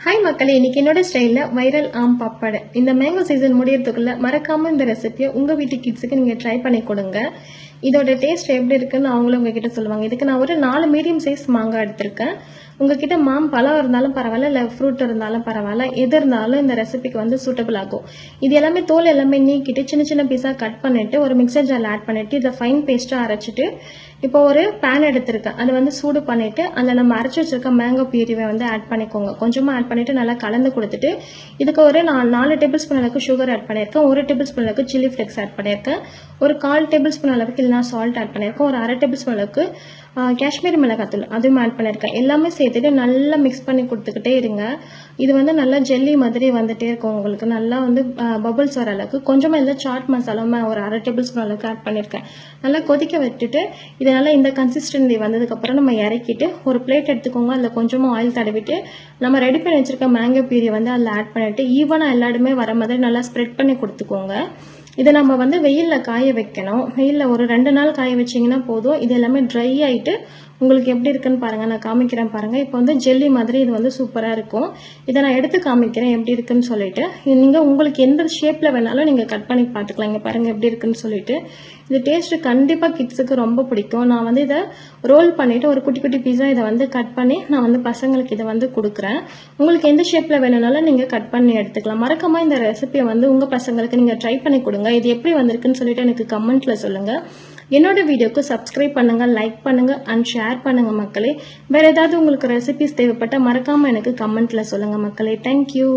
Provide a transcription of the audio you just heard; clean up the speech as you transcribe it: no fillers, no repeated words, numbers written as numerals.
Hi மக்களே, இன்னைக்கு என்னோட ஸ்டைலில் வைரல் ஆம் பப்படை. இந்த மேங்கோ சீசன் முடியறதுக்குள்ள மறக்காமல் இந்த ரெசிபியை உங்கள் வீட்டு கிட்ஸுக்கு நீங்கள் ட்ரை பண்ணி கொடுங்க. இதோட டேஸ்ட் எப்படி இருக்குன்னு அவங்களும் உங்ககிட்ட சொல்லுவாங்க. இதுக்கு நான் ஒரு 4 மீடியம் சைஸ் மாங்காய் எடுத்திருக்கேன். உங்ககிட்ட பழம் இருந்தாலும் பரவாயில்ல, இல்லை ஃப்ரூட் இருந்தாலும் பரவாயில்ல, எது இருந்தாலும் இந்த ரெசிபிக்கு வந்து சூட்டபிள் ஆகும். இது எல்லாமே தோல் எல்லாமே நீக்கிட்டு சின்ன சின்ன பீஸாக கட் பண்ணிவிட்டு ஒரு மிக்சர் ஜாரில் ஆட் பண்ணிவிட்டு இதை ஃபைன் பேஸ்ட்டாக அரைச்சிட்டு இப்போ ஒரு பேன் எடுத்திருக்கேன். அதை வந்து சூடு பண்ணிவிட்டு அதில் நம்ம அரைச்சி வச்சிருக்க மேங்கோ பியூரிவை வந்து ஆட் பண்ணிக்கோங்க. கொஞ்சமாக ஆட் பண்ணிவிட்டு நல்லா கலந்து கொடுத்துட்டு இதுக்கு ஒரு 4 டேபிள் ஸ்பூன் அளவுக்கு சுகர் ஆட் பண்ணியிருக்கேன். 1 டேபிள் ஸ்பூன் அளவுக்கு சில்லி ஃப்ளேக்ஸ் ஆட் பண்ணியிருக்கேன். ஒரு 1/4 டேபிள் ஸ்பூன் அளவுக்கு இல்லைனா சால்ட் ஆட் பண்ணியிருக்கேன். ஒரு 1/2 டேபிள் ஸ்பூன் அளவுக்கு காஷ்மீரி மிளகாத்தூள் அதுவும் ஆட் பண்ணியிருக்கேன். எல்லாமே சேர்த்துட்டு நல்லா மிக்ஸ் பண்ணி கொடுத்துக்கிட்டே இருங்க. இது வந்து நல்லா ஜெல்லி மாதிரி வந்துட்டே இருக்கும். உங்களுக்கு நல்லா வந்து பபுள்ஸ் வர அளவுக்கு கொஞ்சமாக இல்லை சாட் மசாலாவுமே ஒரு 1/2 டேபிள் ஸ்பூன் அளவுக்கு ஆட் பண்ணியிருக்கேன். நல்லா கொதிக்க விட்டுட்டு இதனால் இந்த கன்சிஸ்டன்சி வந்ததுக்கப்புறம் நம்ம இறக்கிட்டு ஒரு பிளேட் எடுத்துக்கோங்க. அதில் கொஞ்சமாக ஆயில் தடவிட்டு நம்ம ரெடி பண்ணி வச்சுருக்க மேங்கோ பியூரியை வந்து அதில் ஆட் பண்ணிவிட்டு ஈவனாக எல்லா இடமே வர மாதிரி நல்லா ஸ்ப்ரெட் பண்ணி கொடுத்துக்கோங்க. இதை நம்ம வந்து வெயிலில் காய வைக்கணும். வெயிலில் ஒரு 2 நாள் காய வச்சிங்கன்னா போதும். இது எல்லாமே ட்ரை ஆகிட்டு உங்களுக்கு எப்படி இருக்குன்னு பாருங்கள். நான் காமிக்கிறேன் பாருங்கள். இப்போ வந்து ஜெல்லி மாதிரி இது வந்து சூப்பராக இருக்கும். இதை நான் எடுத்து காமிக்கிறேன் எப்படி இருக்குன்னு சொல்லிட்டு. நீங்கள் உங்களுக்கு எந்த ஷேப்பில் வேணாலும் நீங்கள் கட் பண்ணி பார்த்துக்கலாம். இங்கே பாருங்கள் எப்படி இருக்குன்னு சொல்லிட்டு. இது டேஸ்ட்டு கண்டிப்பாக கிட்ஸுக்கு ரொம்ப பிடிக்கும். நான் வந்து இதை ரோல் பண்ணிவிட்டு ஒரு குட்டி குட்டி பீஸா இதை வந்து கட் பண்ணி நான் வந்து பசங்களுக்கு இதை வந்து கொடுக்குறேன். உங்களுக்கு எந்த ஷேப்பில் வேணும்னாலும் நீங்கள் கட் பண்ணி எடுத்துக்கலாம். மறக்காமல் இந்த ரெசிபியை வந்து உங்கள் பசங்களுக்கு நீங்கள் ட்ரை பண்ணி கொடுங்க. இது எப்படி வந்திருக்குன்னு சொல்லிட்டு எனக்கு கமெண்ட்டில் சொல்லுங்கள். என்னோட வீடியோக்கு சப்ஸ்கிரைப் பண்ணுங்கள், லைக் பண்ணுங்கள் அண்ட் ஷேர் பண்ணுங்கள் மக்களே. வேறு ஏதாவது உங்களுக்கு ரெசிபிஸ் தேவைப்பட்டால் மறக்காமல் எனக்கு கமெண்ட்டில் சொல்லுங்கள் மக்களே. தேங்க்யூ.